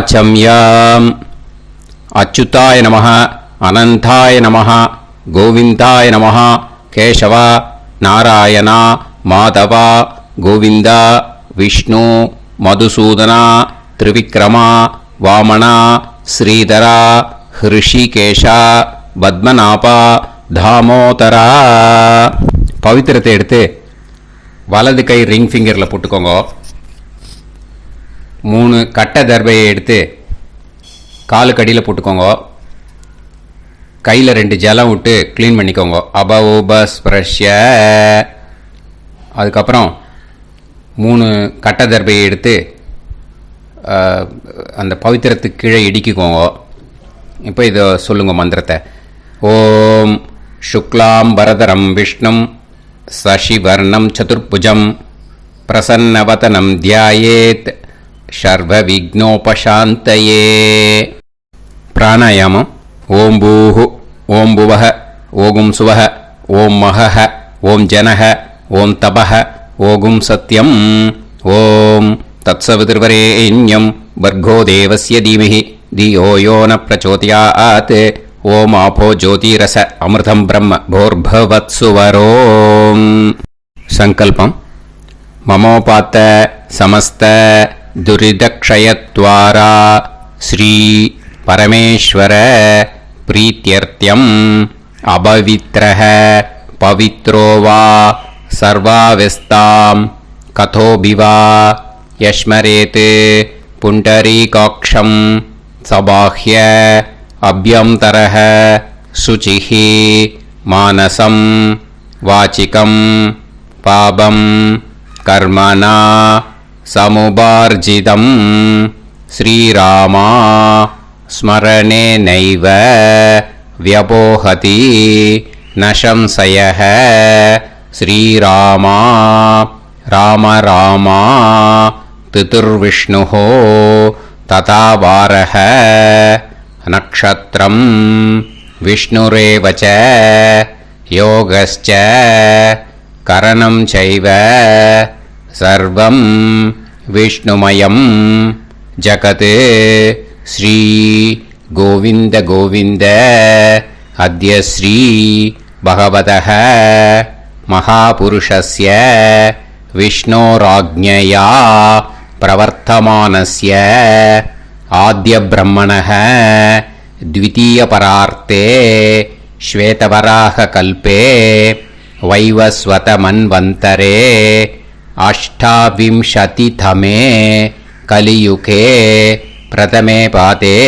ஆச்சம்யம். அச்சுதாய நமஹ, அனந்தாய நமஹ, கோவிந்தாய நமஹ, கேசவ, நாராயணா, மாதவா, கோவிந்தா, விஷ்ணு, மதுசூதனா, திரிவிக்ரமா, வாமனா, ஸ்ரீதரா, ஹிருஷிகேஷா, பத்மநாபா, தாமோதரா. பவித்திரத்தை எடுத்து வலது கை ரிங் ஃபிங்கரில் போட்டுக்கோங்க. 3 கட்டை தர்பையை எடுத்து காலுக்கடியில் போட்டுக்கோங்க. கையில் 2 ஜலம் விட்டு க்ளீன் பண்ணிக்கோங்க. அபௌபஸ்பிரஷ்ய. அதுக்கப்புறம் 3 கட்டை தர்பையை எடுத்து அந்த பவித்திரத்துக்கு கீழே இடிக்கிக்கோங்க. இப்போ இதை சொல்லுங்க மந்திரத்தை. ஓம் சுக்லாம் வரதரம் விஷ்ணும் சசிவர்ணம் சதுர்புஜம் பிரசன்னவதனம் தியாயேத் சர்வ விக்னோபசாந்தயே. பிராணாயாமம். ஓம் பூஹு, ஓம் புவஹ, ஓகும் சுவஹ, ஓம் மஹஹ, ஓம் ஜனஹ, ஓம் தபஹ, ஓகும் சத்யம். ஓம் தத்சவிதுர்வரேண்யம் வர்கோ தேவஸ்ய தீமஹி தியோ யோ ந பிரச்சோதயாத். ஓம் ஆபோ ஜோதிரச அமிர்தம் பிரம்ம போர்பவத்சுவரோம். சங்கல்பம். மமோபாத்த சமஸ்த துரிதக்ஷயத்வாரா ஸ்ரீ பரமேஸ்வர பிரீத்யர்த்தியம் அபவித்ரஹ பவித்ரோ வா சர்வாவஸ்தாம் கதோபிவா யஸ்மரேத் புண்டரீகாக்ஷம் சபாஹ்ய அப்யந்தரஹ சுசிஹ மானசம் வாசிகம் பாபம் கர்மணா சமுபார்ஜிதம் ஸ்ரீராமா ஸ்மரணேனைவ வ்யபோஹதி நசம்சயஹ. ஸ்ரீராமா ராம ராமா திதுர்விஷ்ணுஹ ததா வாரஹ. நக்ஷத்ரம் விஷ்ணுரேவச யோகஸ்ச கரணம் சைவ சர்வம் விஷ்ணுமயம் ஜகத். ஸ்ரீ கோவிந்த கோவிந்த அத்ய ஸ்ரீ பகவதः மகாபுருஷஸ்ய விஷ்ணோராக்ஞயா பிரவர்த்தமானஸ்ய ஆத்ய பிரம்மணः த்விதீயபரார்த்தே ஸ்வேதவராக கல்பே வைவஸ்வத மன்வந்தரே அஷ்டாவிம்சதிதமே கலியுகே பிரதமே பாதே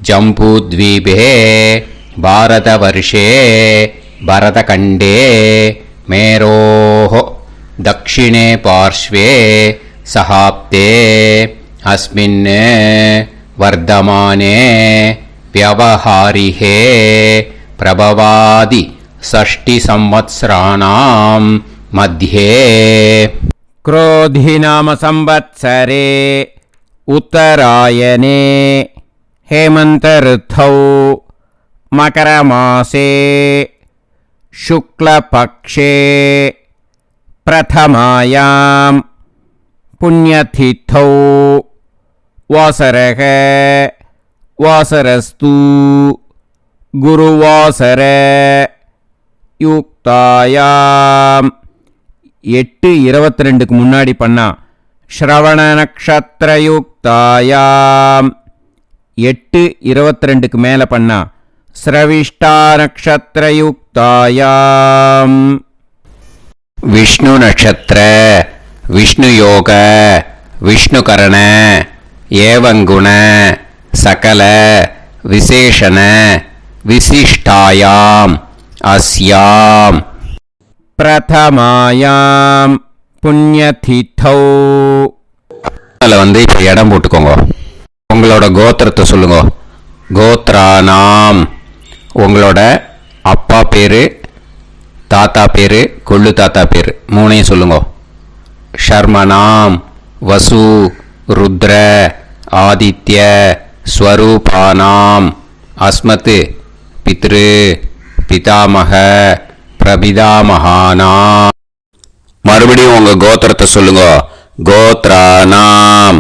ஜம்பூத்வீபே பாரதவர்ஷே பரதகண்டே மேரோः தக்ஷிணே பார்ஷ்வே சஹாப்தே அஸ்மின் வர்தமானே व्यवहारिहे प्रभवादि षष्टि संवत्सराणां मध्ये क्रोधि नाम संवत्सरे उत्तरायणे हेमंत ऋतौ मकरमासे शुक्लपक्षे प्रथमायां पुण्यतिथौ वासरः वासरस्तु गुरुवासर யுக்தாயாம். 8:22க்கு முன்னாடி பண்ணா ஸ்ரவண நக்ஷத்திர யுக்தாயாம். 8:22க்கு மேல பண்ணா ஸ்ரவிஷ்டா நக்ஷத்திர யுக்தாயாம். விஷ்ணு நட்சத்திர விஷ்ணு யோக விஷ்ணுகரண ஏவங்குண சகல விசேஷண விசிஷ்டாயாம் அஸ்யாம் பிரதமாயாம் புண்ணியதிதௌ. அதில் இப்போ இடம் போட்டுக்கோங்க. உங்களோட கோத்திரத்தை சொல்லுங்க. கோத்ரானாம் உங்களோட அப்பா பேர், தாத்தா பேர், கொள்ளு தாத்தா பேர் 3ஐயும் சொல்லுங்க. ஷர்மனாம் வசு ருத்ர ஆதித்ய ஸ்வரூபானாம் அஸ்மத் பித்ரு பிதாமக பிரபிதாமகானாம். மறுபடியும் உங்க கோத்திரத்தை சொல்லுங்க. கோத்ரானாம்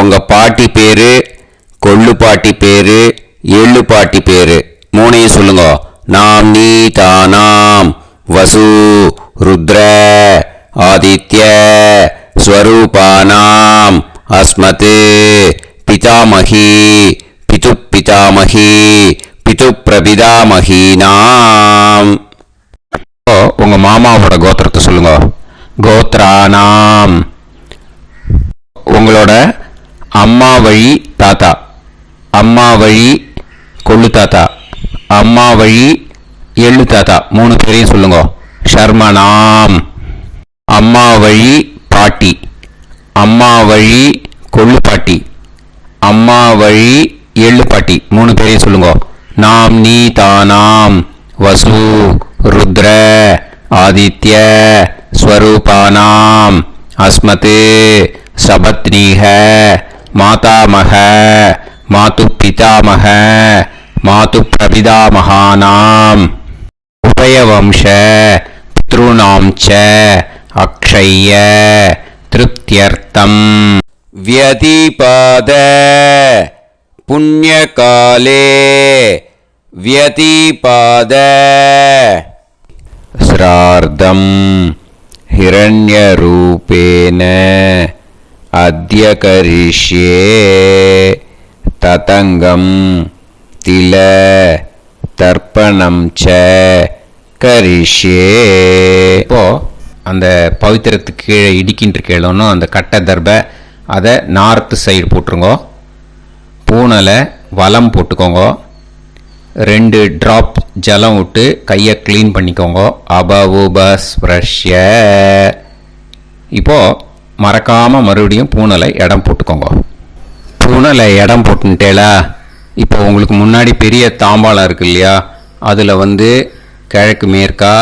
உங்க பாட்டி பேரு, கொள்ளுப்பாட்டி பேரு எள்ளுப்பாட்டி பேரு மூணையும் சொல்லுங்க. நாம் நீ தானாம் வசு ருத்ர ஆதித்ய ஸ்வரூபானாம் அஸ்மத் பிதாமகி பிது பிதாமகி பிது பிரபிதாமகீனாம். உங்க மாமாவோட கோத்திரத்தை சொல்லுங்க. கோத்ரானாம். உங்களோட அம்மா வழி தாத்தா, அம்மா வழி கொள்ளு தாத்தா, அம்மா வழி எள்ளு தாத்தா மூணு பேரையும் சொல்லுங்க. ஷர்மனாம். அம்மா வழி பாட்டி, அம்மா வழி கொள்ளு பாட்டி, அம்மா வழி எள்ளு பாட்டி மூணு பேரையும் சொல்லுங்க. நாம் நீ தானாம் வசு ருத்ர ஆதித்ய ஸ்வரூபானாம் அஸ்மத் சபத்னீஹ மாதாமக மாது பிதாமக மாது பிரபிதாமகானாம் உபயவம்ச பித்ருணாம் ச அக்ஷய்ய திருப்தியர்த்தம் வியதிபாத புண்ணியகாலே வியதிபாத ஸ்ரார்த்தம் ஹிரண்யரூபேன அத்ய கரிஷ்யே ததங்கம் தில தர்ப்பணம் ச கரிஷ்யே. இப்போ அந்த பவித்திரத்துக்கு கீழே இடிக்கின்ற கீழனும் அந்த கட்டை தர்பை அதை நார்த்து சைடு போட்டுருங்க. பூனலை வலம் போட்டுக்கோங்க. 2 ட்ராப் ஜலம் விட்டு கையை க்ளீன் பண்ணிக்கோங்க. அபவுபஸ்ப்ரஷ்ய. இப்போது மறக்காமல் மறுபடியும் பூனலை இடம் போட்டுக்கோங்க. பூனலை இடம் போட்டுட்டேலா. இப்போ உங்களுக்கு முன்னாடி பெரிய தாம்பாளம் இருக்கு இல்லையா, அதில் கிழக்கு மேற்கா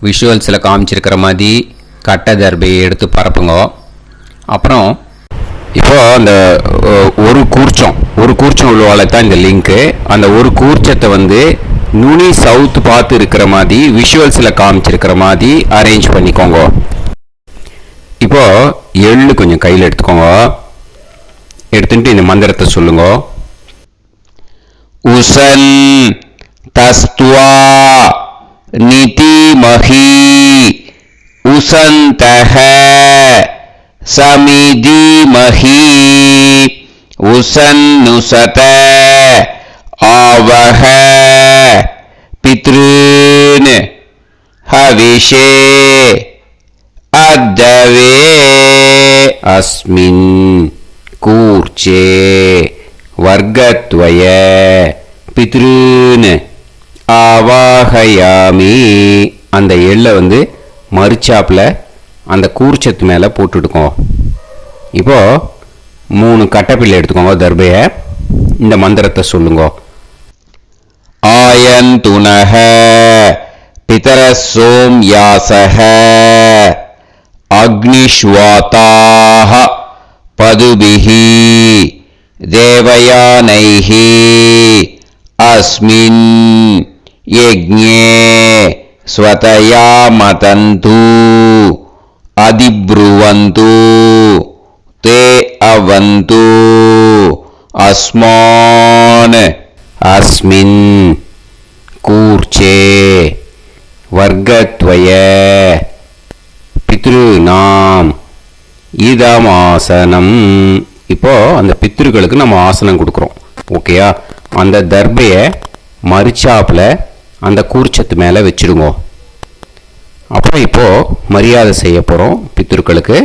விஷுவல்ஸில் காமிச்சிருக்கிற மாதிரி கட்டை தர்பையை எடுத்து பரப்புங்க. அப்புறம் இப்போ அந்த ஒரு கூர்ச்சம் உள்ளவால தான் இந்த லிங்க்கு. அந்த ஒரு கூர்ச்சத்தை நுனி சவுத் பார்த்து இருக்கிற மாதிரி விஷுவல்ஸில் காமிச்சிருக்கிற மாதிரி அரேஞ்ச் பண்ணிக்கோங்க. இப்போ எள்ளு கொஞ்சம் கையில் எடுத்துக்கோங்க. எடுத்துட்டு இந்த மந்திரத்தை சொல்லுங்க. உசன் தஸ்துவா நிதிமஹி உசந்தஹ சமிதிமஹி உசன்னுசத ஆவஹ பித்ருன் ஹவிஷே அத்தவே அஸ்மின் கூர்ச்சே வர்க்கத்வய பித்ருன் ஆவாஹயாமி. அந்த எள்ளை மறுச்சாப்பில் அந்த கூர்ச்சத்து மேலே போட்டுடுக்கோங்க. இப்போது 3 கட்டைப்பிள்ளை எடுத்துக்கோங்க. தர்பையை இந்த மந்திரத்தை சொல்லுங்க. ஆயந்துனஹ பிதர சோம்யாசஹ அக்னிஷ்வாதாஹ பதுபிஹி தேவயானைஹி அஸ்மின் யஜ்ஞே ஸ்வதயா மதந்து அதிப்ருவந்து தே அவது அஸ்மான் அஸ்மின் கூர்ச்சே வர்க்கத்வய பித்ருநாம் இதமாசனம். இப்போ அந்த பித்ருக்களுக்கு நம்ம ஆசனம் கொடுக்குறோம். ஓகேயா? அந்த தர்பையை மறுச்சாப்பில் அந்த கூர்ச்சத்து மேலே வச்சுடுங்க. அப்புறம் இப்போது மரியாதை செய்ய போகிறோம் பித்ருக்களுக்கு.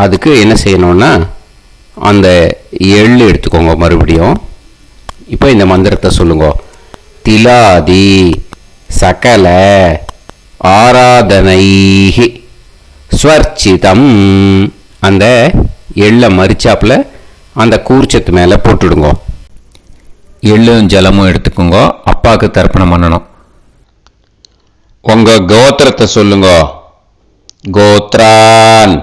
அதுக்கு என்ன செய்யணும்னா அந்த எள்ளு எடுத்துக்கோங்க. மறுபடியும் இப்போ இந்த மந்திரத்தை சொல்லுங்க. திலாதி சகல ஆராதனைஹி ஸ்வர்ச்சிதம். அந்த எள்ளை மரிச்சாப்பில் அந்த கூர்ச்சத்து மேலே போட்டுடுங்க. எள்ளும் ஜலமும் எடுத்துக்கோங்க. அப்பாவுக்கு தர்ப்பணம் பண்ணணும். உங்கள் கோத்திரத்தை சொல்லுங்க. கோத்ரான்.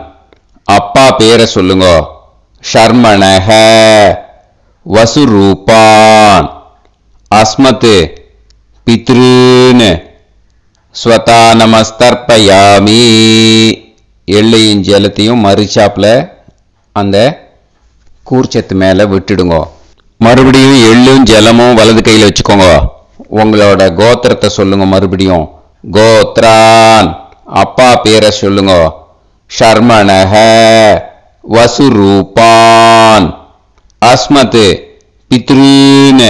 அப்பா பேரை சொல்லுங்க. ஷர்மணஹ வசுரூபான் அஸ்மத் பித்ருன் ஸ்வதா நமஸ்தர்ப்பயாமி. எள்ளையும் ஜலத்தையும் மறுச்சாப்பில் அந்த கூர்ச்சத்து மேலே விட்டுடுங்க. மறுபடியும் எள்ளும் ஜலமும் வலது கையில் வச்சுக்கோங்க. உங்களோட கோத்திரத்தை சொல்லுங்க. மறுபடியும் கோத்ரான், அப்பா பேரை சொல்லுங்க. ஷர்மணஹ, வசுரூபான், அஸ்மத், பித்ருன்,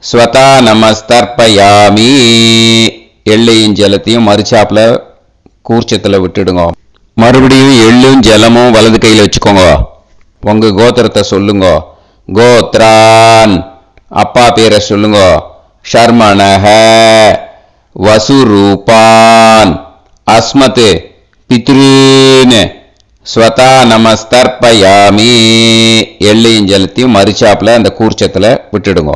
ஸ்வதா நமஸ்தர்ப்பயாமி. எள்ளையும் ஜலத்தையும் மறுச்சாப்புல கூர்ச்சத்தில் விட்டுடுங்க. மறுபடியும் எள்ளும் ஜலமும் வலது கையில் வச்சுக்கோங்க. உங்க கோத்திரத்தை சொல்லுங்க. கோத்ரான், அப்பா பேரை சொல்லுங்க. ஷர்மணஹ, வசுரூபான், அஸ்மத், பித்ருன், ஸ்வதா நமஸ்தர்ப்பயாமி. எள்ளையும் ஜலத்தையும் மறுச்சாப்புல அந்த கூர்ச்சத்தில் விட்டுடுங்க.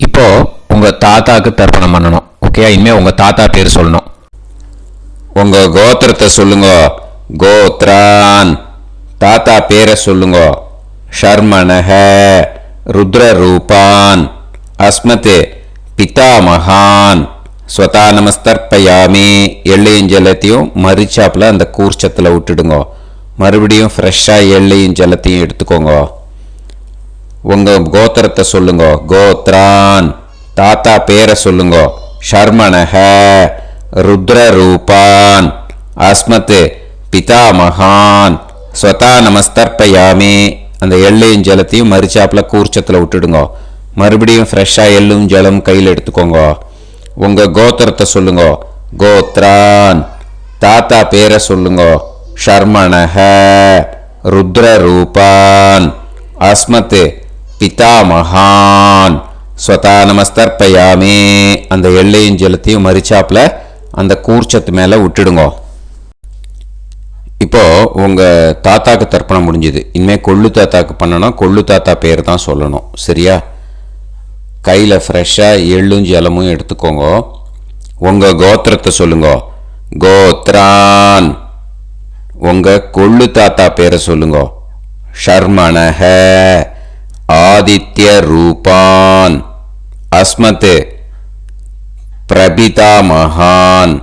இப்போ உங்க தாத்தாக்கு தர்ப்பணம் பண்ணணும். ஓகே, இனிமே உங்க தாத்தா பேர் சொல்லணும். உங்க கோத்திரத்தை சொல்லுங்க. கோத்ரான், தாத்தா பேரை சொல்லுங்க. ஷர்மணஹ, ருத்ரரூபான், அஸ்மத், பிதாமகான், ஸ்வதா நமஸ்தர்ப்பயாமி. எள்ளையும் ஜலத்தையும் மறுச்சாப்புல அந்த கூர்ச்சத்தில் விட்டுடுங்க. மறுபடியும் ஃப்ரெஷ்ஷாக எள்ளையும் ஜலத்தையும் எடுத்துக்கோங்க. உங்க கோத்திரத்தை சொல்லுங்க. கோத்ரான், தாத்தா பேரை சொல்லுங்க. ஷர்மணஹ, ருத்ரரூபான், அஸ்மத், பிதாமகான், ஸ்வதா நமஸ்தர்ப்பயாமி. அந்த எள்ளையும் ஜலத்தையும் மறுச்சாப்புல கூர்ச்சத்தில் விட்டுடுங்க. மறுபடியும் ஃப்ரெஷ்ஷாக எள்ளும் ஜலம் கையில் எடுத்துக்கோங்க. உங்க கோத்திரத்தை சொல்லுங்க. கோத்ரான், தாத்தா பேரை சொல்லுங்க. ஷர்மணஹ, ருத்ரரூபான், அஸ்மத், பிதாமகான், ஸ்வதா நமஸ்தர்ப்பயாமி. அந்த எள்ளையும் ஜலத்தையும் மறுச்சாப்புல அந்த கூர்ச்சத்து மேலே விட்டுடுங்க. இப்போ உங்க தாத்தாக்கு தர்ப்பணம் முடிஞ்சுது. இனிமேல் கொள்ளு தாத்தாக்கு பண்ணணும். கொள்ளு தாத்தா பேர் தான் சொல்லணும். சரியா? கையில் ஃப்ரெஷ்ஷாக எள்ளும் ஜலமும் எடுத்துக்கோங்க. உங்க கோத்திரத்தை சொல்லுங்க. கோத்ரான், உங்க கொள்ளு தாத்தா பேரை சொல்லுங்க. ஷர்மணஹ, ஆதித்ய ரூபான், அஸ்மத், பிரபிதாமகான்,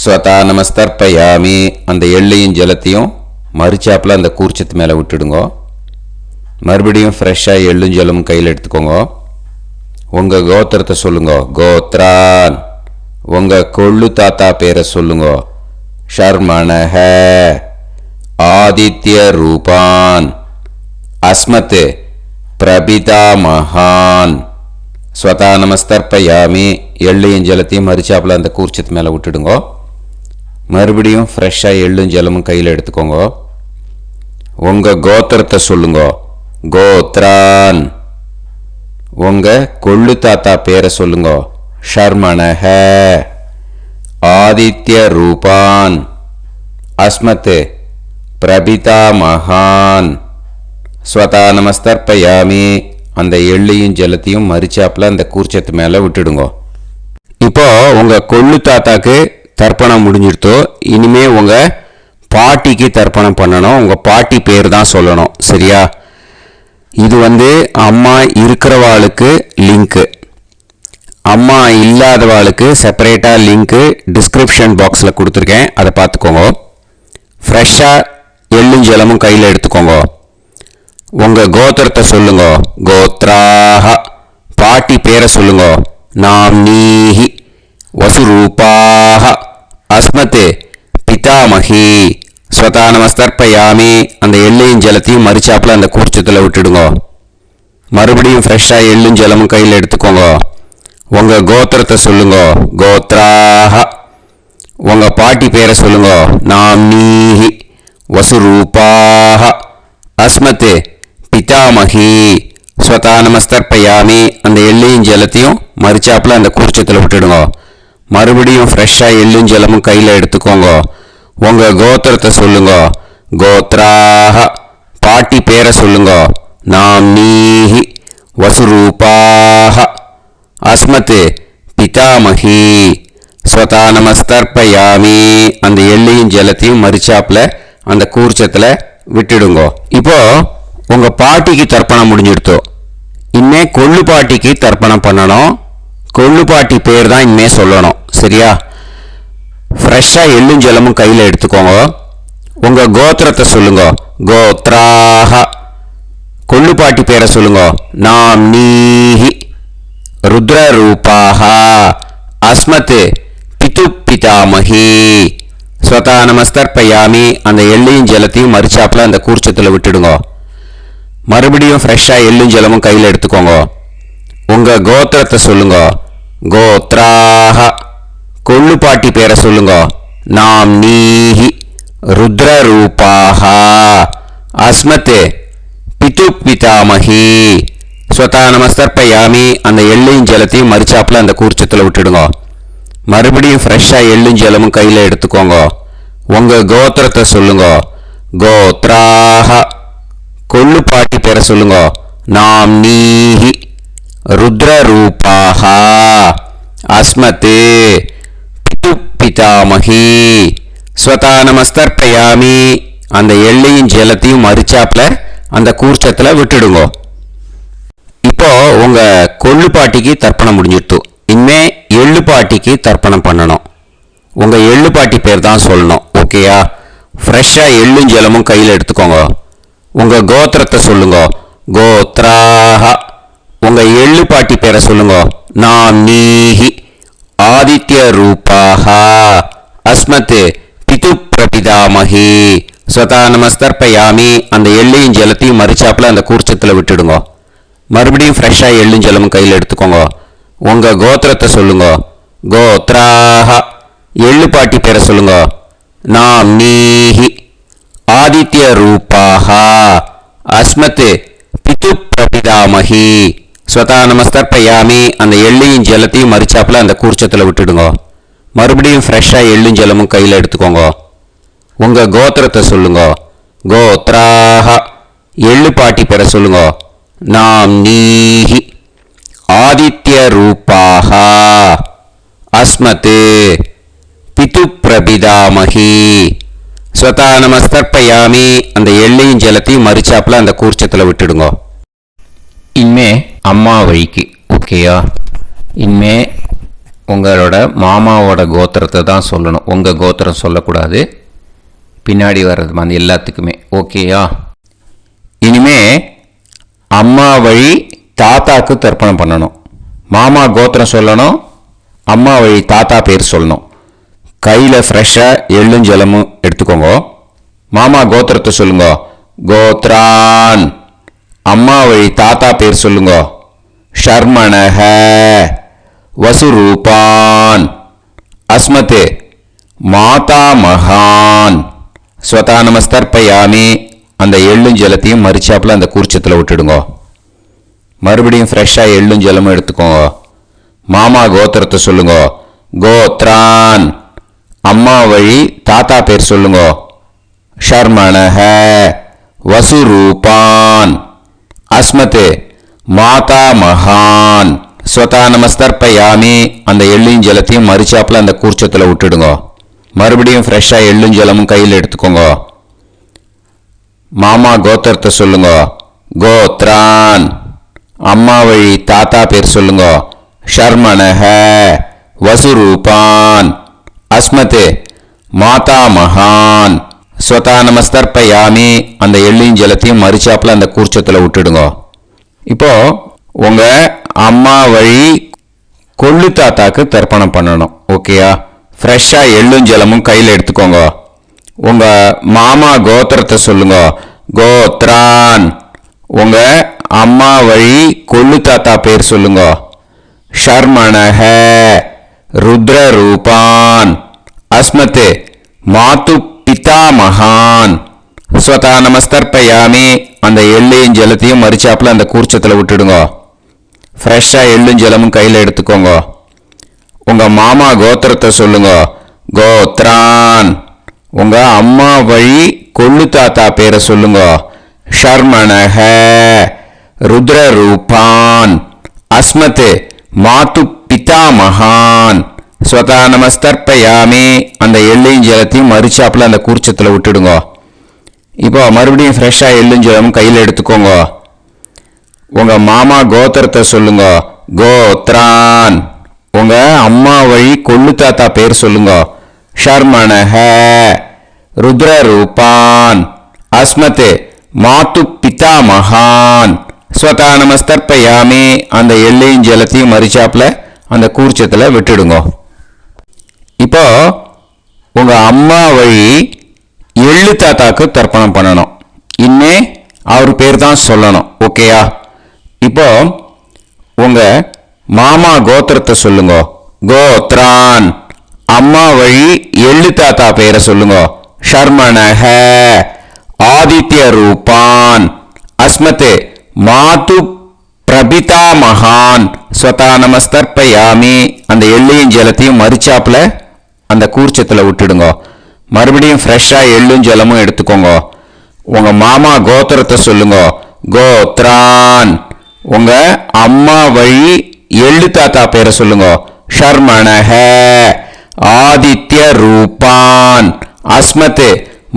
ஸ்வதா நமஸ்தர்ப்பயாமி. அந்த எள்ளையும் ஜலத்தையும் மறுச்சாப்புல அந்த கூர்ச்சத்து மேலே விட்டுடுங்க. மறுபடியும் ஃப்ரெஷ்ஷாக எள்ளும் ஜலமும் கையில் எடுத்துக்கோங்க. உங்கள் கோத்திரத்தை சொல்லுங்க. கோத்ரான், உங்கள் கொள்ளு தாத்தா பேரை சொல்லுங்க. ஷர்மணஹ, ஆதித்ய ரூபான், அஸ்மத், பிரபிதாமகான், ஸ்வதா நமஸ்தர்ப்பயாமி. எள்ளையும் ஜலத்தையும் மறுச்சாப்புல அந்த கூர்ச்சத்து மேலே விட்டுடுங்க. மறுபடியும் ஃப்ரெஷ்ஷாக எள்ளும் ஜலமும் கையில் எடுத்துக்கோங்க. உங்கள் கோத்திரத்தை சொல்லுங்க. கோத்ரான், உங்கள் கொள்ளு தாத்தா பேரை சொல்லுங்க. ஷர்மணஹ, ஆதித்ய ரூபான், அஸ்மத், பிரபிதாமகான், ஸ்வதா நமஸ்தர்ப்பயாமி. அந்த எள்ளையும் ஜலத்தையும் மறுச்சாப்புல அந்த கூர்ச்சத்து மேலே விட்டுடுங்க. இப்போ உங்கள் கொள்ளு தாத்தாக்கு தர்ப்பணம் முடிஞ்சிடுத்தோ. இனிமே உங்கள் பாட்டிக்கு தர்ப்பணம் பண்ணணும். உங்கள் பாட்டி பேர் தான் சொல்லணும். சரியா? இது அம்மா இருக்கிறவாளுக்கு லிங்க்கு, அம்மா இல்லாதவாளுக்கு செப்பரேட்டாக லிங்க்கு டிஸ்கிரிப்ஷன் பாக்ஸில் கொடுத்துருக்கேன். அதை பார்த்துக்கோங்க. ஃப்ரெஷ்ஷாக எள்ளும் ஜலமும் கையில் எடுத்துக்கோங்க. உங்கள் கோத்திரத்தை சொல்லுங்க. கோத்ராஹ, பாட்டி பேரை சொல்லுங்க. நாம்னீஹி, வசுரூபாஹ, அஸ்மத், பிதாமகி, ஸ்வதா நமஸ்தர்ப்பயாமி. அந்த எள்ளையும் ஜலத்தையும் மறுச்சாப்புல அந்த கூர்ச்சத்தில் விட்டுடுங்க. மறுபடியும் ஃப்ரெஷ்ஷாக எள்ளும் ஜலமும் கையில் எடுத்துக்கோங்க. உங்கள் கோத்திரத்தை சொல்லுங்க. கோத்ராஹ, உங்கள் பாட்டி பேரை சொல்லுங்க. நாம்னீஹி, வசுரூபாஹ, அஸ்மத், பிதாமகி, ஸ்வதா நமஸ்தர்ப்பயாமி. அந்த எள்ளையும் ஜலத்தையும் மறுச்சாப்புல அந்த கூர்ச்சத்தில் விட்டுடுங்க. மறுபடியும் ஃப்ரெஷ்ஷாக எள்ளும் ஜலமும் கையில் எடுத்துக்கோங்க. உங்கள் கோத்திரத்தை சொல்லுங்க. கோத்ராஹ, பாட்டி பேரை சொல்லுங்க. நாம்னீஹி, வசுரூபாஹ, அஸ்மத், பிதாமகி, ஸ்வதா நமஸ்தர்ப்பயாமி. அந்த எள்ளையும் ஜலத்தையும் மறுச்சாப்புல அந்த கூர்ச்சத்தில் விட்டுடுங்க. இப்போ உங்கள் பாட்டிக்கு தர்ப்பணம் முடிஞ்சிடுத்தோ. இனிமே கொள்ளு பாட்டிக்கு தர்ப்பணம் பண்ணணும். கொள்ளு பாட்டி பேர் தான் இனிமே சொல்லணும். சரியா? ஃப்ரெஷ்ஷாக எள்ளும் ஜலமும் கையில் எடுத்துக்கோங்க. உங்கள் கோத்திரத்தை சொல்லுங்க. கோத்ராஹ, கொள்ளுப்பாட்டி பேரை சொல்லுங்க. நாம் நீஹி ருத்ரரூபாஹ அஸ்மத் பிது பிதாமகி ஸ்வதா நமஸ்தர்ப்பயாமி. அந்த எள்ளையும் ஜலத்தையும் மறிச்சாப்புல அந்த கூர்ச்சத்தில் விட்டுடுங்க. மறுபடியும் ஃப்ரெஷ்ஷாக எள்ளும் ஜலமும் கையில் எடுத்துக்கோங்க. உங்கள் கோத்திரத்தை சொல்லுங்க. கோத்ராஹ கொள்ளுப்பாட்டி பேரை சொல்லுங்க. நாம் நீஹி ருத்ரரூபாஹ அஸ்மத் பிது பிதாமகி ஸ்வதா நமஸ்தர்ப்பயாமி. அந்த எள்ளையும் ஜலத்தையும் மறிச்சாப்புல அந்த கூர்ச்சத்தில் விட்டுடுங்க. மறுபடியும் ஃப்ரெஷ்ஷாக எள்ளும் ஜலமும் கையில் எடுத்துக்கோங்க. உங்கள் கோத்திரத்தை சொல்லுங்க. கோத்ராஹ கொள்ளுப்பாட்டி பேரை சொல்லுங்க. நாம் நீஹி ருத்ரரூபாஹ அஸ்மத் பிது பிதாமகி ஸ்வதா நமஸ்தர்ப்பயாமி. அந்த எள்ளையும் ஜலத்தையும் மறிச்சாப்புல அந்த கூர்ச்சத்தில் விட்டுடுங்க. இப்போ உங்க கொள்ளுப்பாட்டிக்கு தர்ப்பணம் முடிஞ்சிடுத்து. இனிமே எள்ளுப்பாட்டிக்கு தர்ப்பணம் பண்ணணும். உங்க எள்ளுப்பாட்டி பேர் தான் சொல்லணும். ஓகேயா? ஃப்ரெஷ்ஷாக எள்ளும் ஜலமும் கையில் எடுத்துக்கோங்க. உங்க கோத்திரத்தை சொல்லுங்க. கோத்ராஹ உங்க எள்ளுப்பாட்டி பேரை சொல்லுங்க. நாம் நீஹி ஆதித்ய ரூபாஹ அஸ்மத் பிது பிரபிதாமகி ஸ்வதா நமஸ்தர்ப்பயாமி. அந்த எள்ளையும் ஜலத்தையும் மறிச்சாப்புல அந்த கூர்ச்சத்தில் விட்டுடுங்க. மறுபடியும் ஃப்ரெஷ்ஷாக எள்ளும் ஜலமும் கையில் எடுத்துக்கோங்க. உங்கள் கோத்திரத்தை சொல்லுங்க. கோத்ராஹ எள்ளுப்பாட்டி பேரை சொல்லுங்க. நாம் நீஹி ஆதித்ய ரூபாஹ அஸ்மத் பிது பிரபிதாமகி ஸ்வதா நமஸ்தர்ப்பயாமி. அந்த எள்ளையும் ஜலத்தையும் மறிச்சாப்புல அந்த கூர்ச்சத்தில் விட்டுடுங்க. மறுபடியும் ஃப்ரெஷ்ஷாக எள்ளும் ஜலமும் கையில் எடுத்துக்கோங்க. உங்கள் கோத்திரத்தை சொல்லுங்க. கோத்ராஹ எள்ளுப்பாட்டி பேரை சொல்லுங்க. நாம் நீஹி ஆதித்ய ரூபாஹ அஸ்மத் பிது பிரபிதாமகி ஸ்வதா நமஸ்தர்ப்பயாமி. அந்த எள்ளையும் ஜலத்தையும் மறிச்சாப்புல அந்த கூர்ச்சத்தில் விட்டுடுங்க. இனிமே அம்மா வழிக்கு. ஓகேயா? இனிமே உங்களோட மாமாவோட கோத்திரத்தை தான் சொல்லணும். உங்கள் கோத்திரம் சொல்லக்கூடாது. பின்னாடி வர்றது மாதிரி எல்லாத்துக்குமே. ஓகேயா? இனிமே அம்மா வழி தாத்தாக்கு தர்ப்பணம் பண்ணணும். மாமா கோத்திரம் சொல்லணும். அம்மா வழி தாத்தா பேர் சொல்லணும். கையில் ஃப்ரெஷ்ஷாக எள்ளும் ஜலமும் எடுத்துக்கோங்க. மாமா கோத்திரத்தை சொல்லுங்க. கோத்ரான் அம்மா வழி தாத்தா பேர் சொல்லுங்க. ஷர்மணஹ வசுரூபான் அஸ்மத் மாதா மகான் ஸ்வதா நமஸ்தர்ப்பயாமி. அந்த எள்ளும் ஜலத்தையும் மறிச்சாப்புல அந்த கூர்ச்சத்தில் விட்டுடுங்க. மறுபடியும் ஃப்ரெஷ்ஷாக எள்ளும் ஜலமும் எடுத்துக்கோங்க. மாமா கோத்திரத்தை சொல்லுங்க. கோத்ரான் அம்மா வழி தாத்தா பேர் சொல்லுங்க. ஷர்மணஹ வசுரூபான் அஸ்மத் மாதா மகான் ஸ்வதா நமஸ்தர்ப்பயாமி. அந்த எள்ளும் ஜலத்தையும் மறிச்சாப்புல அந்த கூர்ச்சத்தில் விட்டுடுங்க. மறுபடியும் ஃப்ரெஷ்ஷாக எள்ளும் ஜலமும் கையில் எடுத்துக்கோங்க. மாமா கோத்திரத்தை சொல்லுங்க. கோத்ரான் அம்மா வழி தாத்தா பேர் சொல்லுங்க. ஷர்மணஹ வசுரூபான் அஸ்மத் மாதா மகான் ஸ்வதா நமஸ்தர்ப்பயாமி. அந்த எள்ளையும் ஜலத்தையும் மறிச்சாப்புல அந்த கூர்ச்சத்தில் விட்டுடுங்க. இப்போ உங்க அம்மா வழி கொள்ளு தாத்தாக்கு தர்ப்பணம் பண்ணணும். ஓகேயா? ஃப்ரெஷ்ஷாக எள்ளும் ஜலமும் கையில் எடுத்துக்கோங்க. உங்க மாமா கோத்திரத்தை சொல்லுங்க. கோத்ரான் உங்க அம்மா வழி கொள்ளு தாத்தா பேர் சொல்லுங்க. ஷர்மணஹ ருத்ரரூபான் அஸ்மத் மாது பிதா மகான் ஸ்வதா நமஸ்தர்ப்பயாமி. அந்த எள்ளையும் ஜலத்தையும் மறிச்சாப்புல அந்த கூர்ச்சத்தில் விட்டுடுங்க. ஃப்ரெஷ்ஷாக எள்ளும் ஜலமும் கையில் எடுத்துக்கோங்க. உங்க மாமா கோத்திரத்தை சொல்லுங்க. கோத்ரான் உங்க அம்மா வழி கொள்ளு தாத்தா பேரை சொல்லுங்க. ஷர்மணஹ ருத்ரரூபான் அஸ்மத் மாது பிதா மகான் ஸ்வதா நமஸ்தர்ப்பயாமி. அந்த எள்ளையும் ஜலத்தையும் மறிச்சாப்புல அந்த கூர்ச்சத்தில் விட்டுடுங்க. இப்போ மறுபடியும் ஃப்ரெஷ்ஷாக எள்ளும் ஜலமும் கையில் எடுத்துக்கோங்க. உங்க மாமா கோத்திரத்தை சொல்லுங்க. கோத்ரான் உங்க அம்மா வழி கொள்ளு தாத்தா பேர் சொல்லுங்க. ஷர்மணஹ ருத்ரரூபான் அஸ்மத் மாத்து பிதாமகான் ஸ்வதா நமஸ்தர்ப்பயாமி அந்த எள்ளையும் ஜலத்தையும் மறிச்சாப்புல அந்த கூர்ச்சத்தில் விட்டுடுங்க. இப்போ உங்க அம்மா வழி எள்ளு தாத்தாக்கு தர்ப்பணம் பண்ணணும். இனிமே அவர் பேர் தான் சொல்லணும். ஓகேயா? இப்போ உங்க மாமா கோத்திரத்தை சொல்லுங்க. கோத்ரான். அம்மா வழி எள்ளு தாத்தா பேரை சொல்லுங்க. ஷர்மணஹ ஆதித்ய ரூபான் அஸ்மதே மாது பிரபிதா மகான் ஸ்வதா நமஸ்தர்ப்பயாமி அந்த எள்ளையும் ஜலத்தையும் மறிச்சாப்புல அந்த கூர்ச்சத்தில் விட்டுடுங்க. மறுபடியும் ஃப்ரெஷ்ஷாக எள்ளும் ஜலமும் எடுத்துக்கோங்க. உங்க மாமா கோத்திரத்தை சொல்லுங்க. கோத்ரான். உங்க அம்மா வழி எள்ளு தாத்தா பேரை சொல்லுங்க. ஷர்மணஹ ஆதித்ய ரூபான் அஸ்மதே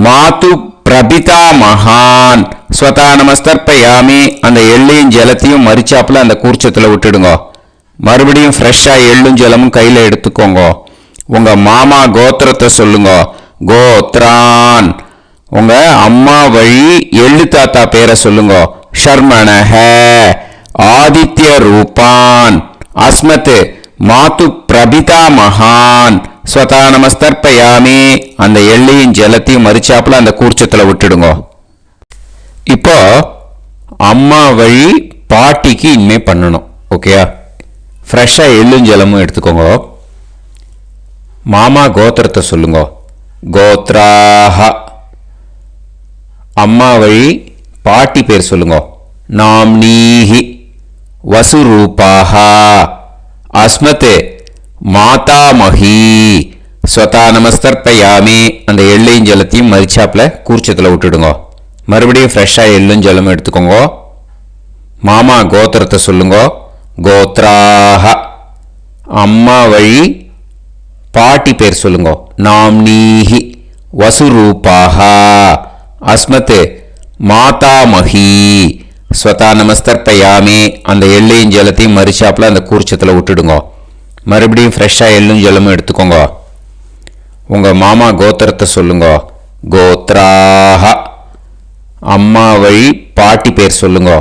மாது பிரபிதா மகான் ஸ்வதா நமஸ்தர்ப்பயாமி அந்த எள்ளையும் ஜலத்தையும் மறிச்சாப்புல அந்த கூர்ச்சத்தில் விட்டுடுங்க. மறுபடியும் ஃப்ரெஷ்ஷாக எள்ளும் ஜலமும் கையில் எடுத்துக்கோங்க. உங்க மாமா கோத்திரத்தை சொல்லுங்க. கோத்ரான். உங்க அம்மா வழி எள்ளு தாத்தா பேரை சொல்லுங்க. ஷர்மணஹ ஆதித்ய ரூபான் அஸ்மத் மாது பிரபிதா மகான் ஸ்வதா நமஸ்தர்ப்பயாமி அந்த எள்ளையும் ஜலத்தையும் மறிச்சாப்புல அந்த கூர்ச்சத்தில் விட்டுடுங்க. இப்போ அம்மா வழி பாட்டிக்கு இனிமே பண்ணணும். ஓகேயா? ஃப்ரெஷ்ஷாக எள்ளும் ஜலமும் எடுத்துக்கோங்க. மாமா கோத்திரத்தை சொல்லுங்க. கோத்ராஹ. அம்மா வழி பாட்டி பேர் சொல்லுங்க. நாம்னீஹி வசுரூபாஹ அஸ்மதே மாதாமஹி ஸ்வதா நமஸ்தர்ப்பயாமி அந்த எள்ளையும் ஜலத்தையும் மறிச்சாப்புல கூர்ச்சத்தில் விட்டுடுங்க. மறுபடியும் ஃப்ரெஷ்ஷாக எள்ளும் ஜலமும் எடுத்துக்கோங்க. மாமா கோத்திரத்தை சொல்லுங்க. கோத்ராஹ. அம்மா வழி பாட்டி பேர் சொல்லுங்க. நாம்னீஹி வசுரூபாஹ அஸ்மத் மாதாமஹி ஸ்வதா நமஸ்தர்ப்பயாமி அந்த எள்ளையும் ஜலத்தையும் மறிச்சாப்புல அந்த கூர்ச்சத்தில் விட்டுடுங்க. மறுபடியும் ஃப்ரெஷ்ஷாக எள்ளும் ஜலமும் எடுத்துக்கோங்க. உங்கள் மாமா கோத்திரத்தை சொல்லுங்க. கோத்ராஹ. அம்மா வழி பாட்டி பேர் சொல்லுங்க.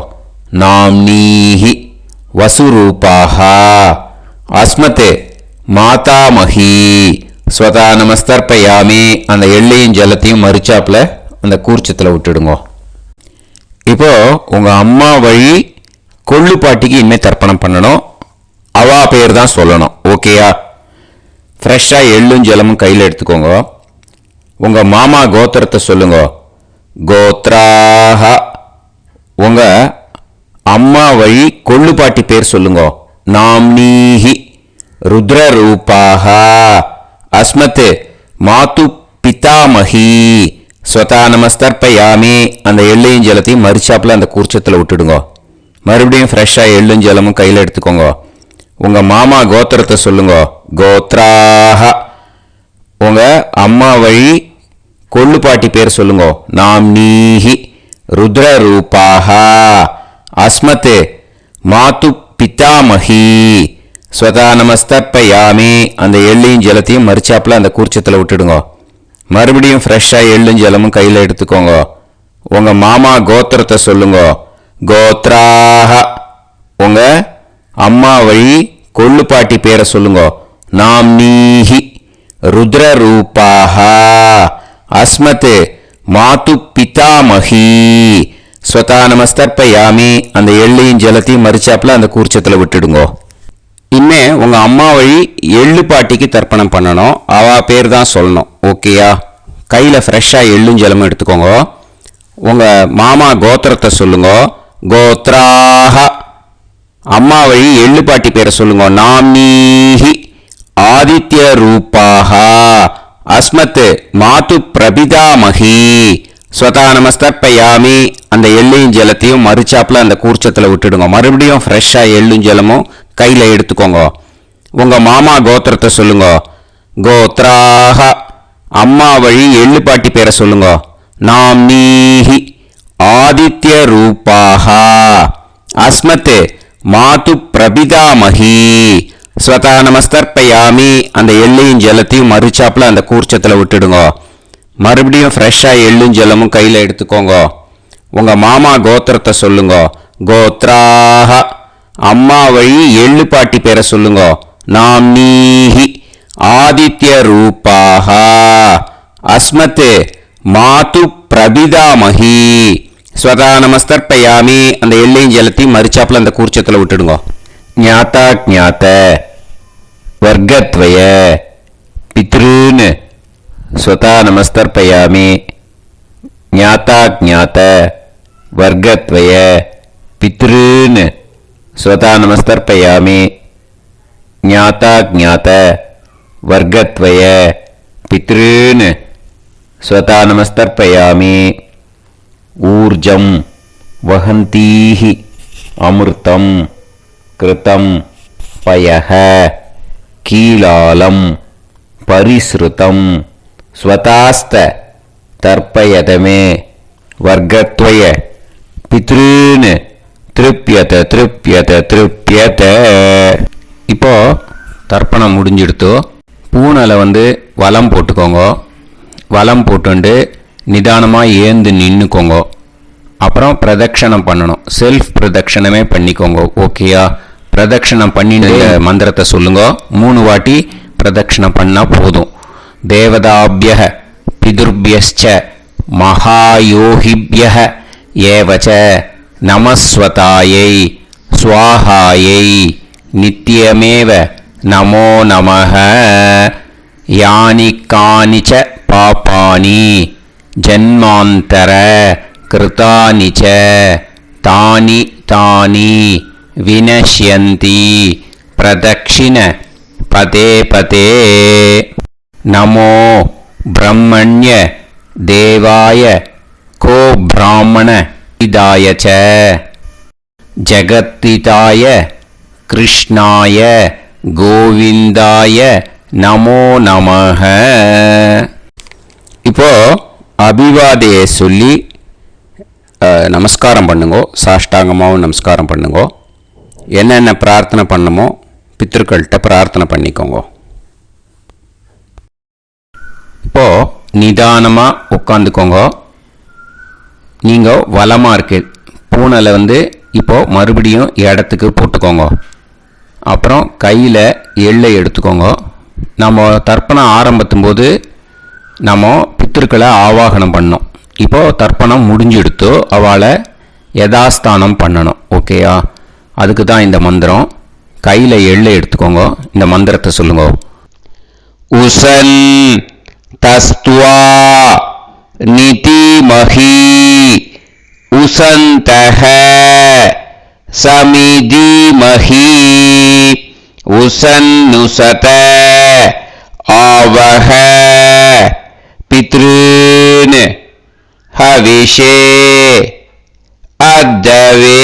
நாம்னீஹி வசுரூபாஹ அஸ்மத் மாதாமஹி ஸ்வதா நமஸ்தர்ப்பயாமி அந்த எள்ளையும் ஜலத்தையும் மறிச்சாப்புல அந்த கூர்ச்சத்தில் விட்டுடுங்க. இப்போ உங்கள் அம்மா வழி கொள்ளு பாட்டிக்கு இனிமேல் தர்ப்பணம் பண்ணணும். அவா பேர் தான் சொல்லணும். ஓகேயா? ஃப்ரெஷ்ஷாக எள்ளும் ஜலமும் கையில் எடுத்துக்கோங்க. உங்கள் மாமா கோத்திரத்தை சொல்லுங்க. கோத்ராஹ. உங்கள் அம்மா வழி கொள்ளு பாட்டி பேர் சொல்லுங்க. நாம்னீஹி ருத்ரரூபாஹ அஸ்மத் மாது பிதாமஹி ஸ்வதா நமஸ்தர்ப்பயாமி அந்த எள்ளையும் ஜலத்தையும் மறிச்சாப்புல அந்த கூர்ச்சத்தில் விட்டுடுங்க. மறுபடியும் ஃப்ரெஷ்ஷாக எள்ளும் ஜலமும் கையில் எடுத்துக்கோங்க. உங்கள் மாமா கோத்திரத்தை சொல்லுங்க. கோத்ராஹ. உங்கள் அம்மா வழி கொள்ளு பாட்டி பேர் சொல்லுங்க. நாம்னீஹி ருத்ரரூபாஹ அஸ்மத் மாது பிதாமஹி ஸ்வதா நமஸ்தர்ப்பயாமி அந்த எள்ளையும் ஜலத்தையும் மறிச்சாப்புல அந்த கூர்ச்சத்தில் விட்டுடுங்க. மறுபடியும் ஃப்ரெஷ்ஷாக எள்ளும் ஜலமும் கையில் எடுத்துக்கோங்க. உங்கள் மாமா கோத்திரத்தை சொல்லுங்க. கோத்ராஹ. உங்கள் அம்மா வழி கொள்ளு பாட்டி பேரை சொல்லுங்க. நாம்னீஹி ருத்ரரூபாஹ அஸ்மத் மாது பிதாமஹி ஸ்வதா நமஸ்தர்ப்பயாமி அந்த எள்ளையும் ஜலத்தையும் மறிச்சாப்புல அந்த கூர்ச்சத்தில் விட்டுடுங்க. இனிமே உங்கள் அம்மா வழி எள்ளு பாட்டிக்கு தர்ப்பணம் பண்ணணும். அவா பேர் தான் சொல்லணும். ஓகேயா? கையில் ஃப்ரெஷ்ஷாக எள்ளும் ஜலமும் எடுத்துக்கோங்க. உங்கள் மாமா கோத்திரத்தை சொல்லுங்க. கோத்ராஹ. அம்மா வழி எள்ளு பாட்டி பேரை சொல்லுங்க. நாம்னீஹி ஆதித்ய ரூபாஹ அஸ்மத் மாது பிரபிதாமஹி ஸ்வதா நமஸ்தர்ப்பயாமி அந்த எள்ளையும் ஜலத்தையும் மறிச்சாப்புல அந்த கூர்ச்சத்தில் விட்டுடுங்க. மறுபடியும் ஃப்ரெஷ்ஷாக எள்ளும் ஜலமும் கையில் எடுத்துக்கோங்க. உங்கள் மாமா கோத்திரத்தை சொல்லுங்க. கோத்ராஹ. அம்மா வழி எள்ளு பாட்டி பேரை சொல்லுங்க. நாம்னீஹி ஆதித்ய ரூபாஹ அஸ்மத் மாது பிரபிதாமஹி ஸ்வதா நமஸ்தர்ப்பயாமி அந்த எள்ளையும் ஜலத்தையும் மறிச்சாப்புல அந்த கூர்ச்சத்தில் விட்டுடுங்க. மறுபடியும் ஃப்ரெஷ்ஷாக எள்ளும் ஜலமும் கையில் எடுத்துக்கோங்க. உங்கள் மாமா கோத்திரத்தை சொல்லுங்க. கோத்ராஹ. அம்மா வழி எள்ளு பாட்டி பேரை சொல்லுங்க. நாம்னீஹி. ஆதித்ய ரூபாஹ. அஸ்மத் மாது பிரபிதாமஹி. ஸ்வதா நமஸ்தர்ப்பயாமி. அந்த எள்ளையும் ஜலத்தையும் மறிச்சாப்புல அந்த கூர்ச்சத்தில் விட்டுடுங்க. ஞாதா ஞாத வர்க்கத்வய பித்ருன் ஸ்வதா நமஸ்தர்ப்பயாமி. ஞாதா ஞாத வர்க்கத்வய பித்ருன் ஸ்வதா நமஸ்தர்ப்பயாமி. ஞாதா ஞாத வர்க்கத்வய பித்ருன் ஸ்வதா நமஸ்தர்ப்பயாமி. ஊர்ஜம் வஹந்தீஹி அமிர்தம் கிருதம் பயஹ கீலாலம் பரிஸ்ருதம் ஸ்வதாஸ்த தர்ப்பயதமே வர்க்கத்வய பித்ருன் திருப்யத திருப்யத திருப்யத. இப்போ தர்ப்பணம் முடிஞ்சிடுத்தோ பூனலை வலம் போட்டுக்கோங்க. வலம் போட்டுண்டு நிதானமாக ஏந்து நின்றுக்கோங்க. அப்புறம் பிரதட்சணம் பண்ணணும். செல்ஃப் பிரதட்சணமே பண்ணிக்கோங்க. ஓகேயா? பிரதட்சணம் பண்ணிட்டு மந்திரத்தை சொல்லுங்க. 3 வாட்டி பிரதட்சணம் பண்ணால் போதும். தேவதாபிய பிதுர்பியஸ்ச மகாயோகிபிய ஏவச்ச நமஸ்வதாயை ஸ்வாஹாயை நித்யமேவ நமோ நமஹ. யானி கானிச்ச பாபானி ஜன்மாந்தர கிருதானி ச தானி தானி வினஷ்யந்தி பிரதக்ஷிண பதே பதே. நமோ பிரம்மண்ய தேவாய கோ பிராமண இதாய ச ஜகத்திதாய கிருஷ்ணாய கோவிந்தாய நமோ நமஹ. இப்போ அபிவாதையை சொல்லி நமஸ்காரம் பண்ணுங்கோ. சாஷ்டாங்கமாகவும் நமஸ்காரம் பண்ணுங்கோ. என்னென்ன பிரார்த்தனை பண்ணமோ பித்ருக்கள்கிட்ட பிரார்த்தனை பண்ணிக்கோங்க. இப்போ நிதானமாக உட்காந்துக்கோங்க. நீங்கள் வலமாக இருக்கு பூனலை இப்போ மறுபடியும் இடத்துக்கு போட்டுக்கோங்க. அப்புறம் கையில் எள்ளை எடுத்துக்கோங்க. நம்ம தர்ப்பணம் ஆரம்பித்தும் போது நம்ம பித்திருக்களை ஆவாகனம் பண்ணோம். இப்போது தர்ப்பணம் முடிஞ்செடுத்து அவளை யதாஸ்தானம் பண்ணணும். ஓகேயா? அதுக்கு தான் இந்த மந்திரம். கையில் எள்ளை எடுத்துக்கோங்க. இந்த மந்திரத்தை சொல்லுங்க. உசன் தஸ்துவா நிதிமஹி உசந்தஹ சமிதிமஹி உசன்னுசத ஆவஹ பித்ருன் ஹவிஷே அத்தவே.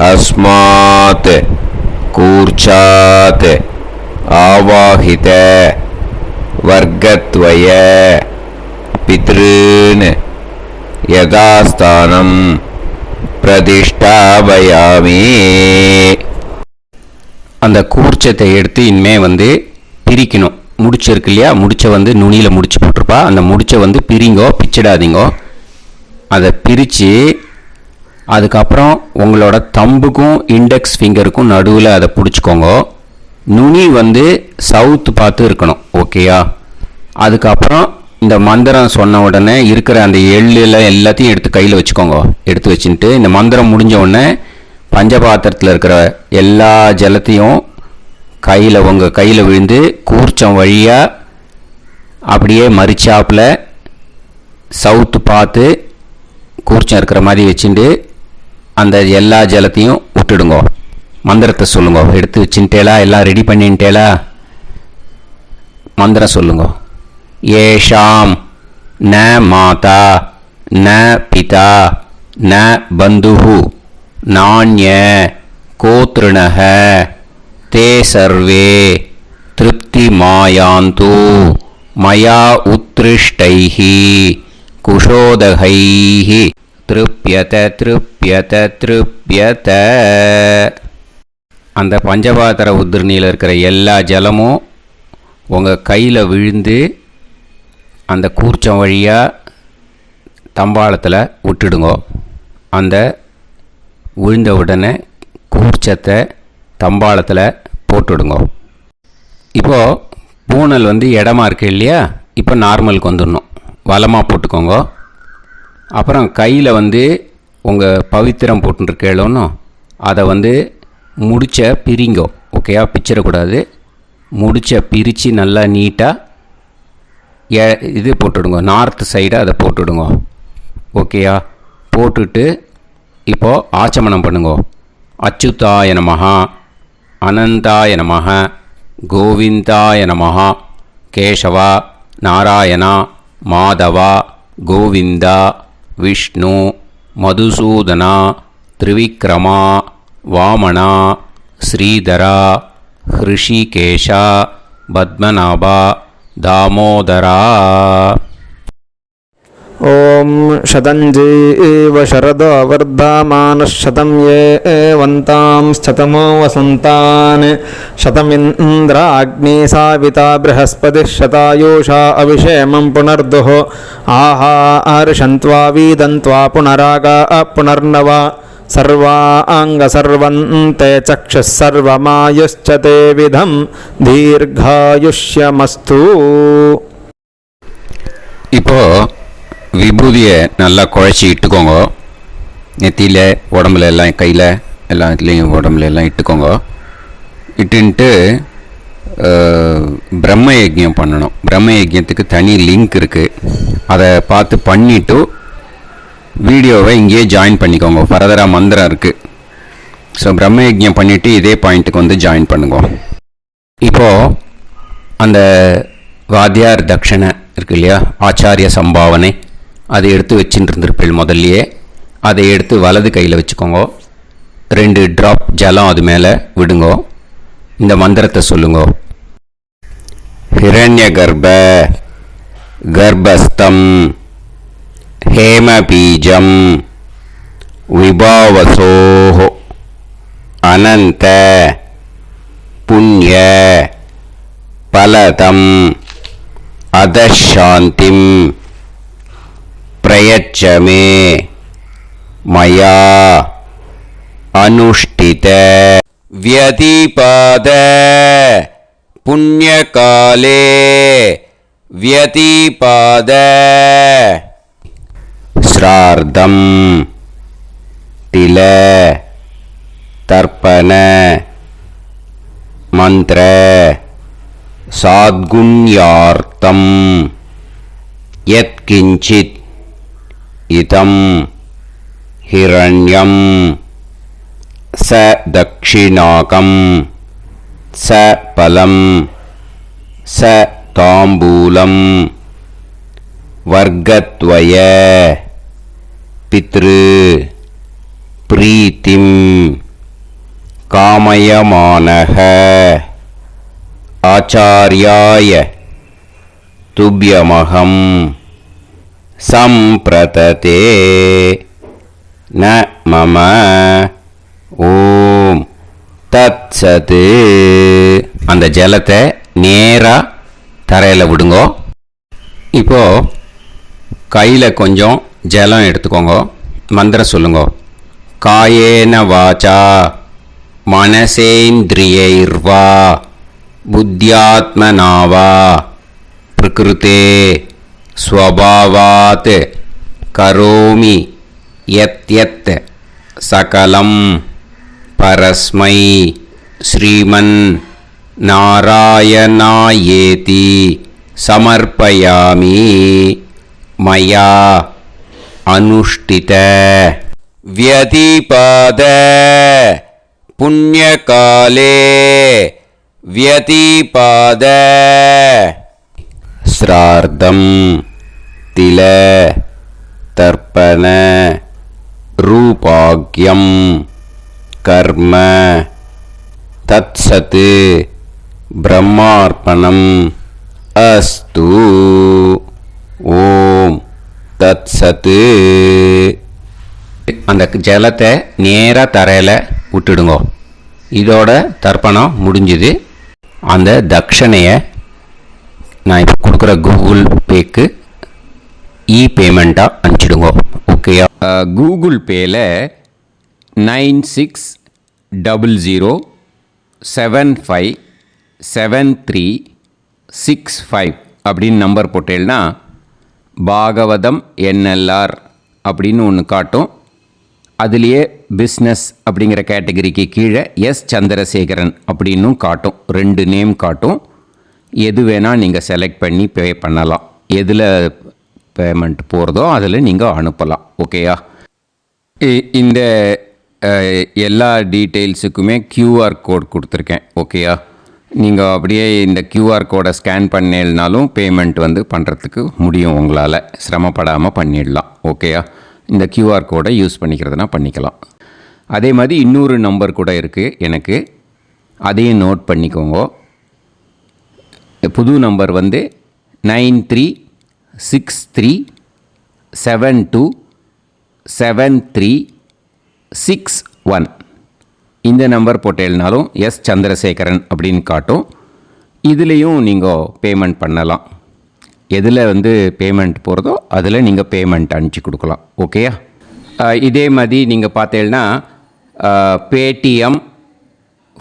அஸ்மாத் கூர்ச்சாத் ஆவாஹித வர்க்கத்வய பித்ருன் யதாஸ்தானம் பிரதிஷ்டாபயாமி. அந்த கூர்ச்சத்தை எடுத்து இனிமே பிரிக்கணும். முடிச்சு இருக்கு இல்லையா? முடிச்சை நுனியில் முடிச்சு போட்டிருப்பா. அந்த முடிச்சை பிரிங்கோ, பிச்சிடாதீங்கோ. அதை பிரித்து அதுக்கப்புறம் உங்களோட தம்புக்கும் இண்டெக்ஸ் ஃபிங்கருக்கும் நடுவில் அதை பிடிச்சிக்கோங்க. நுனி சவுத்து பார்த்து இருக்கணும். ஓகேயா? அதுக்கப்புறம் இந்த மந்திரம் சொன்ன உடனே இருக்கிற அந்த எள்ளில் எல்லாத்தையும் எடுத்து கையில் வச்சுக்கோங்க. எடுத்து வச்சுட்டு இந்த மந்திரம் முடிஞ்ச உடனே பஞ்சபாத்திரத்தில் இருக்கிற எல்லா ஜலத்தையும் உங்கள் கையில் விழுந்து கூர்ச்சம் வழியாக அப்படியே மறிச்சாப்பில் சவுத்து பார்த்து கூர்ச்சம் இருக்கிற மாதிரி வச்சுட்டு அந்த எல்லா ஜலத்தையும் விட்டுடுங்க. மந்திரத்தை சொல்லுங்க. எடுத்து வச்சுட்டேலா? எல்லாம் ரெடி பண்ணிட்டேலா? மந்திரம் சொல்லுங்க. ஏஷாம் ந மாதா ந பிதா ந பந்துஹு நாண்ய கோத்ருணஹ தே சர்வே திருப்தி மாயாந்து மயா உத்ருஷ்டைஹி குஷோதகைஹி திருப்யத திருப்யத திருப்யத. அந்த பஞ்சபாத்திர உதிரணியில் இருக்கிற எல்லா ஜலமும் உங்கள் கையில் விழுந்து அந்த கூர்ச்சம் வழியாக தம்பாளத்தில் விட்டுடுங்கோ. அந்த விழுந்த உடனே கூர்ச்சத்தை தம்பாளத்தில் போட்டுவிடுங்கோ. இப்போது பூனல் இடமா இருக்கு இல்லையா, இப்போ நார்மலுக்கு வந்துடணும். வலமாக போட்டுக்கோங்க. அப்புறம் கையில் உங்கள் பவித்திரம் போட்டுருக்கேளோன்னு அதை முடிச்ச பிரிங்கோ. ஓகேயா, பிச்சிடக்கூடாது. முடிச்ச பிரித்து நல்லா நீட்டாக இது போட்டுவிடுங்க. நார்த் சைடை அதை போட்டுவிடுங்க. ஓகேயா, போட்டுட்டு இப்போது ஆச்சமனம் பண்ணுங்க. அச்சுதாய நமஹ, அனந்தாய நமஹ, கோவிந்தாய நமஹ, கேசவா, நாராயணா, மாதவா, கோவிந்தா, விஷ்ணு, மதுசூதனா, திரிவிக்ரமா, வாமனா, ஸ்ரீதரா, ஹிருஷிகேஷா, பத்மநாபா, தாமோதரா. ஓம் शतञ्जीव शरदो वर्धमानः शतं ये एवन्तां शतमो वसन्तान् शतमिन्द्राग्नी साविता बृहस्पतिः शतायुषा अभिषेमं पुनर्दुः आहार्षन्त्वा वीदन्त्वा पुनरागा पुनर्नवा सर्वाङ्गसर्वन्ते चक्षुः सर्वमायुश्च ते विधं दीर्घायुष्यमस्तु. இப்போது விபூதியை நல்லா குழச்சி இட்டுக்கோங்க. நெத்தியில், உடம்புல எல்லாம், கையில் எல்லாம் இதுலேயும் உடம்புல எல்லாம் இட்டுக்கோங்க. இட்டுன்ட்டு பிரம்ம யஜ்யம் பண்ணணும். பிரம்ம யஜ்யத்துக்கு தனி லிங்க் இருக்குது. அதை பார்த்து பண்ணிவிட்டு வீடியோவை இங்கேயே ஜாயின் பண்ணிக்கோங்க. ஃபர்தராக மந்திரம் இருக்குது. ஸோ பிரம்ம யஜ்யம் பண்ணிவிட்டு இதே பாயிண்ட்டுக்கு ஜாயின் பண்ணுங்க. இப்போது அந்த வாத்தியார் தட்சணை இருக்கு இல்லையா, ஆச்சாரிய சம்பாவனை, அதை எடுத்து வச்சுட்டு இருந்திருப்பேள் முதல்லையே. அதை எடுத்து வலது கையில் வச்சுக்கோங்க. 2 ட்ராப் ஜலம் அது மேலே விடுங்கோ. இந்த மந்திரத்தை சொல்லுங்கோ. ஹிரண்ய கர்ப்ப கர்ப்பஸ்தம் ஹேமபீஜம் விபாவசோஹ அனந்த புண்ணிய பலதம் அதசாந்திம் பிரயச்சமே மயா அனுஷ்டித வியதிபாத புண்ணியகாலே வியதிபாத ஸ்ரார்த்தம் தில தர்ப்பண மந்திர சாத்குண்யார்த்தம் யத்கிஞ்சித் இதம் ஹிரண்யம் ச தக்ஷிணாகம் ச பலம் ச தாம்பூலம் வர்க்கத்வய பித்ரு பிரீத்திம் காமயமானஹ ஆச்சார்யாய துப்யமகம் சம்பிரததே ந மம ஓம் தத்சத். அந்த ஜலத்தை நேராக தரையில் விடுங்கோ. இப்போது கையில் கொஞ்சம் ஜலம் எடுத்துக்கோங்க. மந்திரம் சொல்லுங்க. காயேன வாச்சா மனசேந்திரியைர்வா புத்தியாத்மனாவா பிரகிருதே ஸ்வபாவாத் கரோமி யத் யத் சகலம் பரஸ்மை ஸ்ரீமன் நாராயணாயேதி சமர்ப்பயாமி மயா அனுஷ்டித வியதிபாத புண்ணியகாலே வியதிபாத ஸ்ரார்த்தம் தில தர்ப்பண ரூபாக்யம் கர்ம தத்சத் பிரம்மார்ப்பணம் அஸ்து. ஓம் தத்சத். அந்த ஜலத்தை நேராக தரையில் விட்டுடுங்க. இதோட தர்ப்பணம் முடிஞ்சுது. அந்த தட்சணையை நான் இப்போ கொடுக்குற கூகுள் பேக்கு பேமெண்ட்டாக அனுப்பிச்சிடுங்க. ஓகேயா? கூகுள் பேயில் 9600757365 அப்படின்னு நம்பர் போட்டேன்னா பாகவதம் NLR அப்படின்னு ஒன்று காட்டும். அதுலேயே பிஸ்னஸ் அப்படிங்கிற கேட்டகரிக்கு கீழே எஸ் சந்திரசேகரன் அப்படின்னும் காட்டும். 2 நேம் காட்டும். எது வேணால் நீங்கள் செலக்ட் பண்ணி பே பண்ணலாம். எதில் பேமெண்ட் போகிறதோ அதில் நீங்கள் அனுப்பலாம். ஓகேயா? இந்த எல்லா டீட்டெயில்ஸுக்குமே QR கோட் கொடுத்துருக்கேன். ஓகேயா? நீங்கள் அப்படியே இந்த QR கோடை ஸ்கேன் பண்ணேன்னாலும் பேமெண்ட் பண்ணுறதுக்கு முடியும். உங்களால் சிரமப்படாமல் பண்ணிடலாம். ஓகேயா? இந்த QR கோடை யூஸ் பண்ணிக்கிறதுனா பண்ணிக்கலாம். அதே மாதிரி இன்னொரு நம்பர் கூட இருக்குது எனக்கு, அதையும் நோட் பண்ணிக்கோங்க. புது நம்பர் 9363727361. இந்த நம்பர் போட்டேன்னாலும் எஸ் சந்திரசேகரன் அப்படின்னு காட்டும். இதுலேயும் நீங்கள் பேமெண்ட் பண்ணலாம். எதில் பேமெண்ட் போகிறதோ அதில் நீங்கள் பேமெண்ட் அனுப்பிச்சி கொடுக்கலாம். ஓகேயா? இதே மாதிரி நீங்கள் பார்த்தீங்கன்னா பேடிஎம்,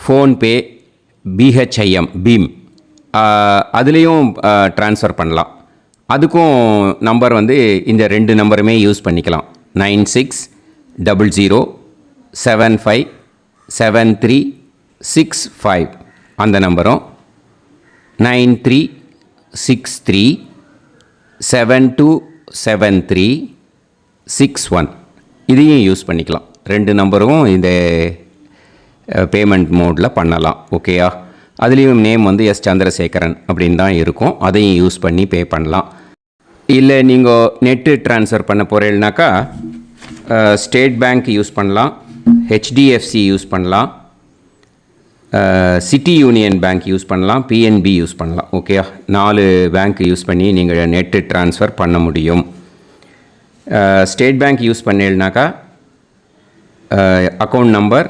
ஃபோன்பே, BHIM பீம் அதுலேயும் ட்ரான்ஸ்ஃபர் பண்ணலாம். அதுக்கும் நம்பர் இந்த 2 நம்பருமே யூஸ் பண்ணிக்கலாம். 9600757365 அந்த நம்பரும் 9363727361 இதையும் யூஸ் பண்ணிக்கலாம். 2 நம்பரும் இந்த பேமெண்ட் மோடில் பண்ணலாம். ஓகேயா? அதுலேயும் நேம் எஸ் சந்திரசேகரன் அப்படின்னு தான் இருக்கும். அதையும் யூஸ் பண்ணி பே பண்ணலாம். இல்லை நீங்கள் நெட்டு ட்ரான்ஸ்ஃபர் பண்ண போகிறீங்கனாக்கா ஸ்டேட் பேங்க் யூஸ் பண்ணலாம், HDFC யூஸ் பண்ணலாம், சிட்டி யூனியன் பேங்க் யூஸ் பண்ணலாம், PNB யூஸ் பண்ணலாம். ஓகேயா? 4 பேங்க் யூஸ் பண்ணி நீங்கள் நெட்டு ட்ரான்ஸ்ஃபர் பண்ண முடியும். ஸ்டேட் பேங்க் யூஸ் பண்ணீங்கனாக்கா account number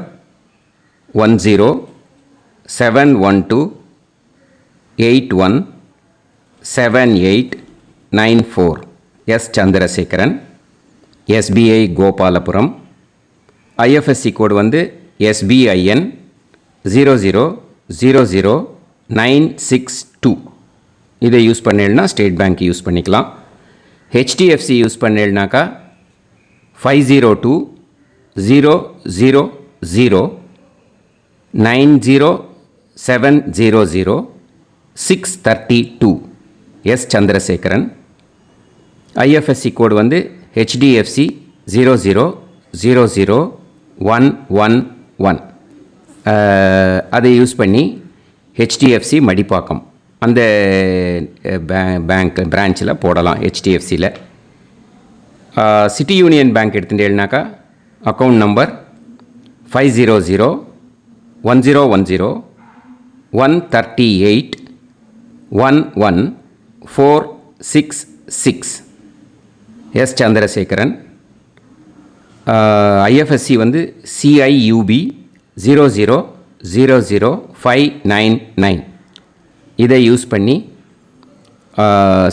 1071281789 S Chandrasekaran, SBI Gopalapuram. IFSC code SBIN 0000962. இதை யூஸ் பண்ணேன்னா ஸ்டேட் பேங்க் யூஸ் பண்ணிக்கலாம். HDFC யூஸ் பண்ணேன்னாக்கா 50200907000632 S Chandrasekaran. IFSC code HDFC 0000111. அதை யூஸ் பண்ணி HDFC மடிப்பாக்கம் அந்த பேங்க் பிரான்ச்சில் போடலாம். HDFCயில் சிட்டி யூனியன் பேங்க் எடுத்துட்டேன்னாக்கா account number 500101381146 S Chandrasekaran. IFSC CIUB 0000599. இதை யூஸ் பண்ணி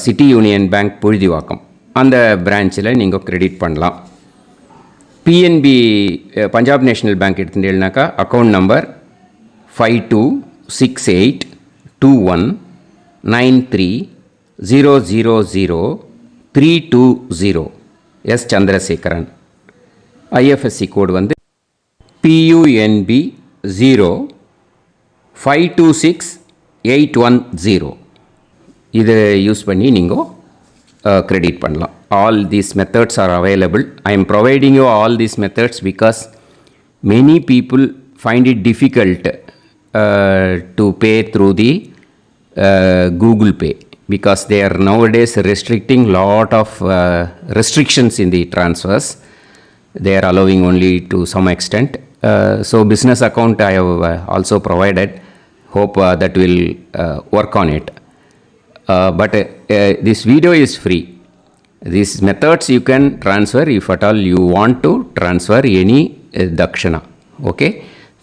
சிட்டி யூனியன் பேங்க் புழுதிவாக்கம் அந்த பிரான்ச்சில் நீங்கள் கிரெடிட் பண்ணலாம். PNB பஞ்சாப் நேஷ்னல் பேங்க் எடுத்துட்டேன்னாக்கா account number 52682193000320 S Chandrasekaran. IFSC code PUNB 0526810. இதை யூஸ் பண்ணி நீங்கள் கிரெடிட் பண்ணலாம். All these methods are available. I am providing you all these methods because many people find it difficult to pay through the Google Pay because they are nowadays restricting lot of restrictions in the transfers. They are allowing only to some extent. So business account I have also provided. Hope that will work on it. But this video is free. These methods you can transfer if at all you want to transfer any dakshana. Okay.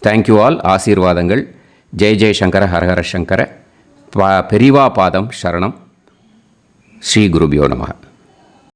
Thank you all. ஆசீர்வாதங்கள். ஜெய் ஜெய் சங்கர ஹர ஹர சங்கர. பெரிவா பாதம் சரணம். ஸ்ரீ குருபியோ நமஹ.